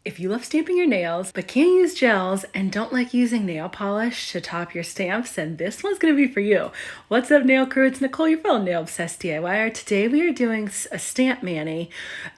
If you love stamping your nails but can't use gels and don't like using nail polish to top your stamps, then this one's gonna be for you. What's up, nail crew? It's Nicole, your fellow nail obsessed DIYer. Today we are doing a stamp mani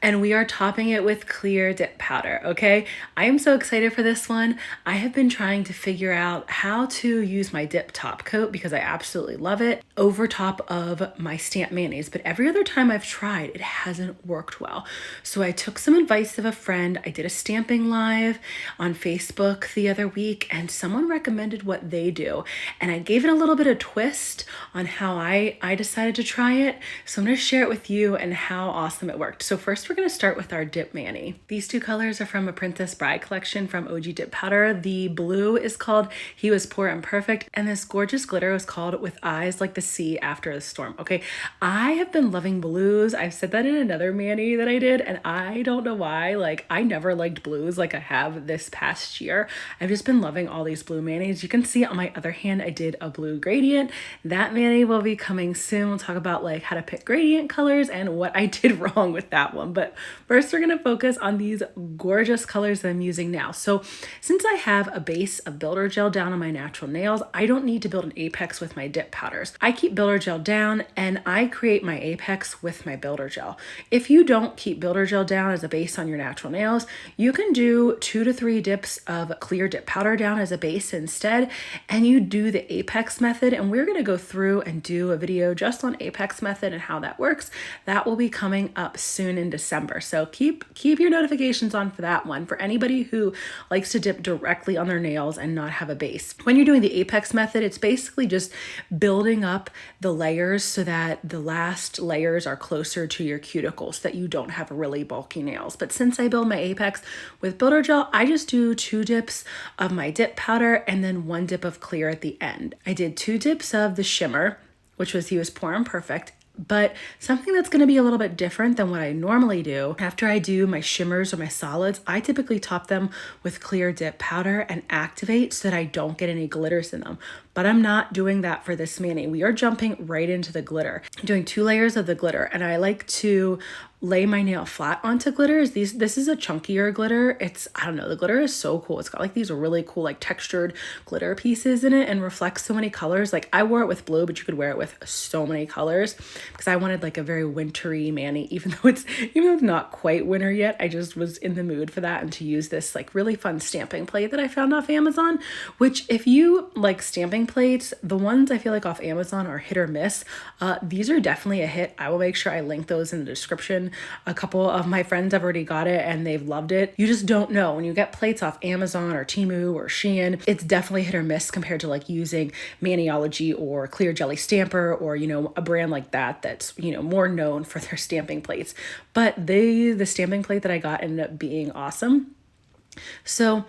and we are topping it with clear dip powder, okay? I am so excited for this one. I have been trying to figure out how to use my dip top coat because I absolutely love it over top of my stamp manis, but every other time I've tried, it hasn't worked well. So I took some advice of a friend. I did a stamping live on Facebook the other week and someone recommended what they do. And I gave it a little bit of twist on how I decided to try it. So I'm gonna share it with you and how awesome it worked. So first we're gonna start with our dip mani. These two colors are from a Princess Bride collection from OG Dip Powder. The blue is called He Was Poor and Perfect, and this gorgeous glitter is called With Eyes Like the Sea After the Storm. Okay, I have been loving blues. I've said that in another mani that I did, and I don't know why. Like, I never liked blues like I have this past year. I've just been loving all these blue manis. You can see on my other hand, I did a blue gradient. That mani will be coming soon. We'll talk about like how to pick gradient colors and what I did wrong with that one. But first we're gonna focus on these gorgeous colors that I'm using now. So since I have a base of builder gel down on my natural nails, I don't need to build an apex with my dip powders. I keep builder gel down and I create my apex with my builder gel. If you don't keep builder gel down as a base on your natural nails, you can do 2 to 3 dips of clear dip powder down as a base instead, and you do the apex method. And we're gonna go through and do a video just on apex method and how that works. That will be coming up soon in December. So keep your notifications on for that one, for anybody who likes to dip directly on their nails and not have a base. When you're doing the apex method, it's basically just building up the layers so that the last layers are closer to your cuticles so that you don't have really bulky nails. But since I build my apex with builder gel, I just do 2 dips of my dip powder and then 1 dip of clear at the end. I did 2 dips of the shimmer, which was He Was Poor and Perfect. But something that's going to be a little bit different than what I normally do, after I do my shimmers or my solids, I typically top them with clear dip powder and activate so that I don't get any glitters in them. But I'm not doing that for this mani. We are jumping right into the glitter. I'm doing 2 layers of the glitter, and I like to lay my nail flat onto glitters. This is a chunkier glitter. I don't know, the glitter is so cool. It's got like these really cool like textured glitter pieces in it and reflects so many colors. Like, I wore it with blue, but you could wear it with so many colors because I wanted like a very wintry mani, even though it's not quite winter yet. I just was in the mood for that and to use this like really fun stamping plate that I found off Amazon, which if you like stamping plates, the ones I feel like off Amazon are hit or miss. These are definitely a hit. I will make sure I link those in the description. A couple of my friends have already got it and they've loved it. You just don't know. When you get plates off Amazon or Temu or Shein, it's definitely hit or miss compared to like using Maniology or Clear Jelly Stamper or, a brand like that that's, more known for their stamping plates. But the stamping plate that I got ended up being awesome. So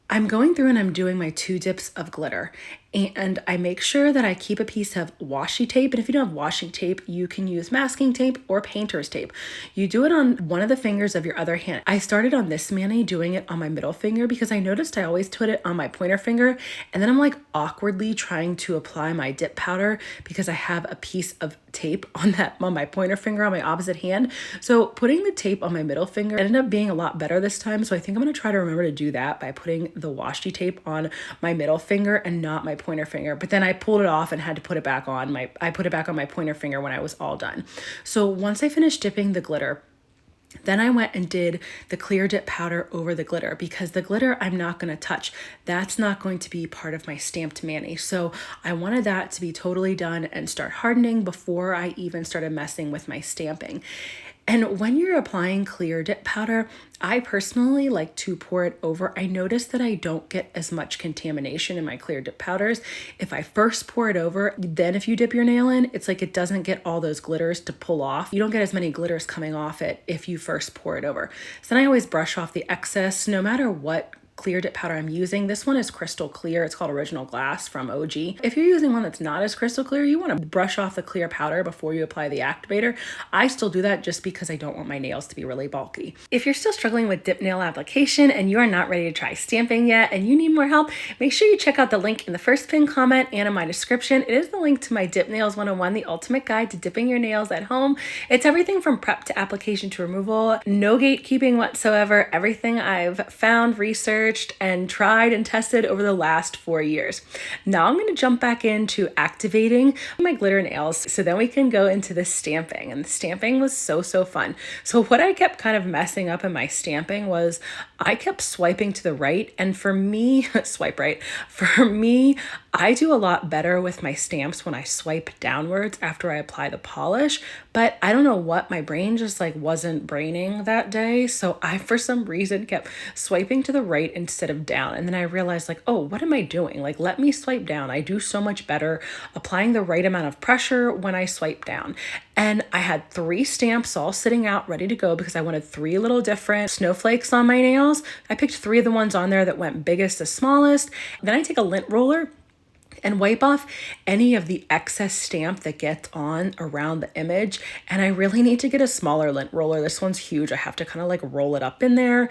I'm going through and I'm doing my 2 dips of glitter, and I make sure that I keep a piece of washi tape. And if you don't have washi tape, you can use masking tape or painter's tape. You do it on one of the fingers of your other hand. I started on this mani doing it on my middle finger because I noticed I always put it on my pointer finger, and then I'm like awkwardly trying to apply my dip powder because I have a piece of tape on my pointer finger on my opposite hand. So putting the tape on my middle finger ended up being a lot better this time. So I think I'm gonna try to remember to do that by putting the washi tape on my middle finger and not my pointer finger. But then I pulled it off and had to put it back on. I put it back on my pointer finger when I was all done. So once I finished dipping the glitter, then I went and did the clear dip powder over the glitter because the glitter I'm not going to touch. That's not going to be part of my stamped mani. So I wanted that to be totally done and start hardening before I even started messing with my stamping. And when you're applying clear dip powder, I personally like to pour it over. I notice that I don't get as much contamination in my clear dip powders. If I first pour it over, then if you dip your nail in, it's like it doesn't get all those glitters to pull off. You don't get as many glitters coming off it if you first pour it over. So then I always brush off the excess, no matter what clear dip powder I'm using. This one is crystal clear. It's called Original Glass from OG. If you're using one that's not as crystal clear, you want to brush off the clear powder before you apply the activator. I still do that just because I don't want my nails to be really bulky. If you're still struggling with dip nail application and you are not ready to try stamping yet and you need more help, make sure you check out the link in the first pinned comment and in my description. It is the link to my Dip Nails 101, the ultimate guide to dipping your nails at home. It's everything from prep to application to removal, no gatekeeping whatsoever, everything I've found, researched, and tried and tested over the last 4 years. Now I'm going to jump back into activating my glitter nails so then we can go into the stamping. And the stamping was so fun. So what I kept kind of messing up in my stamping was I kept swiping to the right, and for me, swipe right, for me, I do a lot better with my stamps when I swipe downwards after I apply the polish, but I don't know what, my brain just like wasn't braining that day. So I, for some reason, kept swiping to the right instead of down. And then I realized like, oh, what am I doing? Like, let me swipe down. I do so much better applying the right amount of pressure when I swipe down. And I had 3 stamps all sitting out ready to go because I wanted 3 little different snowflakes on my nails. I picked 3 of the ones on there that went biggest to smallest. Then I take a lint roller and wipe off any of the excess stamp that gets on around the image. And I really need to get a smaller lint roller. This one's huge. I have to kind of like roll it up in there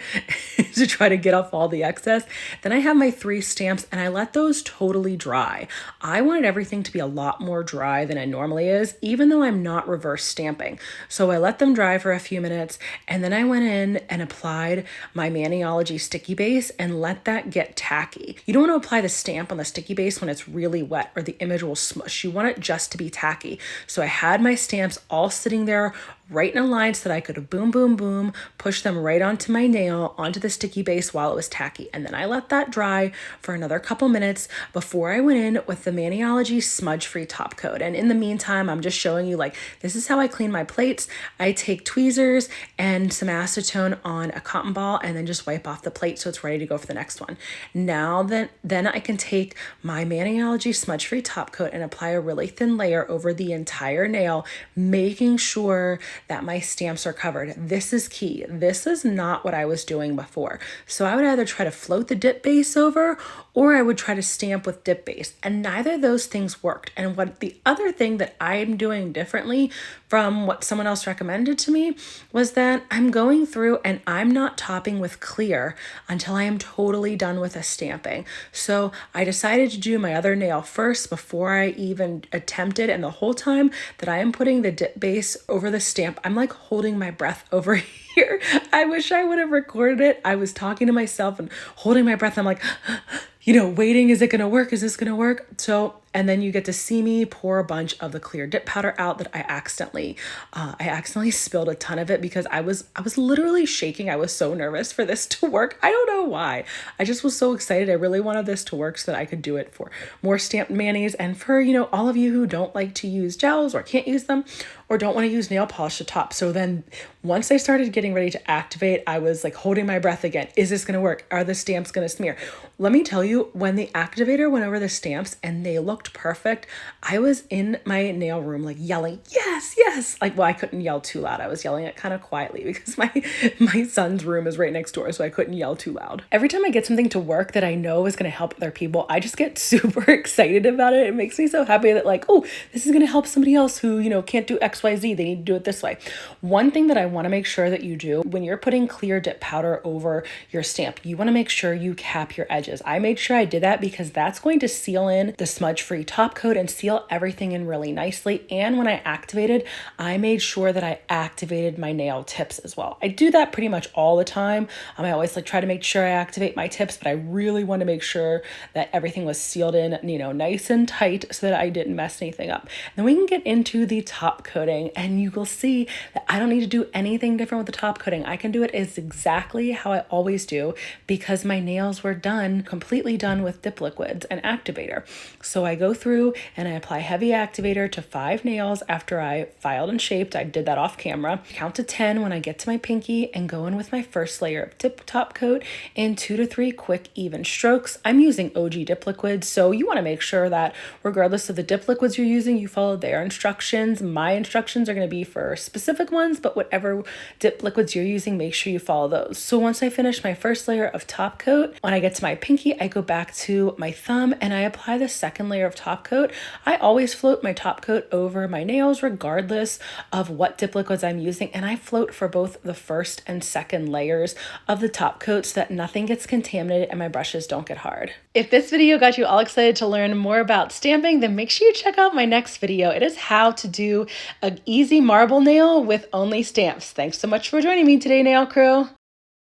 to try to get off all the excess. Then I have my 3 stamps and I let those totally dry. I wanted everything to be a lot more dry than it normally is, even though I'm not reverse stamping. So I let them dry for a few minutes and then I went in and applied my Maniology sticky base and let that get tacky. You don't want to apply the stamp on the sticky base when it's really wet or the image will smush. You want it just to be tacky. So I had my stamps all sitting there right in a line so that I could boom, boom, boom, push them right onto my nail, onto the sticky base while it was tacky. And then I let that dry for another couple minutes before I went in with the Maniology smudge-free top coat. And in the meantime, I'm just showing you like, this is how I clean my plates. I take tweezers and some acetone on a cotton ball and then just wipe off the plate so it's ready to go for the next one. Now then I can take my Maniology smudge-free top coat and apply a really thin layer over the entire nail, making sure that my stamps are covered. This is key. This is not what I was doing before. So I would either try to float the dip base over or I would try to stamp with dip base, and neither of those things worked. And what the other thing that I'm doing differently from what someone else recommended to me was that I'm going through and I'm not topping with clear until I am totally done with the stamping. So I decided to do my other nail first before I even attempted, and the whole time that I am putting the dip base over the stamp, I'm like holding my breath over here. I wish I would have recorded it. I was talking to myself and holding my breath. I'm like, you know, waiting, is it gonna work? Is this gonna work? So, and then you get to see me pour a bunch of the clear dip powder out that I accidentally spilled a ton of it because I was literally shaking. I was so nervous for this to work. I don't know why. I just was so excited. I really wanted this to work so that I could do it for more stamped manis and for, you know, all of you who don't like to use gels or can't use them or don't want to use nail polish to top. So then once I started getting ready to activate, I was like holding my breath again. Is this gonna work? Are the stamps gonna smear? Let me tell you, when the activator went over the stamps and they looked perfect, I was in my nail room like yelling, yes, yes. Like, well, I couldn't yell too loud. I was yelling it kind of quietly because my son's room is right next door, so I couldn't yell too loud. Every time I get something to work that I know is going to help other people, I just get super excited about it. It makes me so happy that like, oh, this is going to help somebody else who, you know, can't do XYZ. They need to do it this way. One thing that I want to make sure that you do when you're putting clear dip powder over your stamp, you want to make sure you cap your edges. I made sure I did that because that's going to seal in the smudge-free top coat and seal everything in really nicely. And when I activated, I made sure that I activated my nail tips as well. I do that pretty much all the time. I always like try to make sure I activate my tips, but I really want to make sure that everything was sealed in, you know, nice and tight so that I didn't mess anything up. Then we can get into the top coating and you will see that I don't need to do anything different with the top coating. I can do it as exactly how I always do because my nails were done completely only done with dip liquids and activator. So I go through and I apply heavy activator to 5 nails after I filed and shaped. I did that off camera. Count to 10 when I get to my pinky and go in with my first layer of dip top coat in 2 to 3 quick even strokes. I'm using OG dip liquids, so you want to make sure that regardless of the dip liquids you're using, you follow their instructions. My instructions are going to be for specific ones, but whatever dip liquids you're using, make sure you follow those. So once I finish my first layer of top coat, when I get to my pinky, I go back to my thumb and I apply the second layer of top coat. I always float my top coat over my nails regardless of what dip liquids I'm using, and I float for both the first and second layers of the top coat so that nothing gets contaminated and my brushes don't get hard. If this video got you all excited to learn more about stamping, then make sure you check out my next video. It is how to do an easy marble nail with only stamps. Thanks so much for joining me today, nail crew.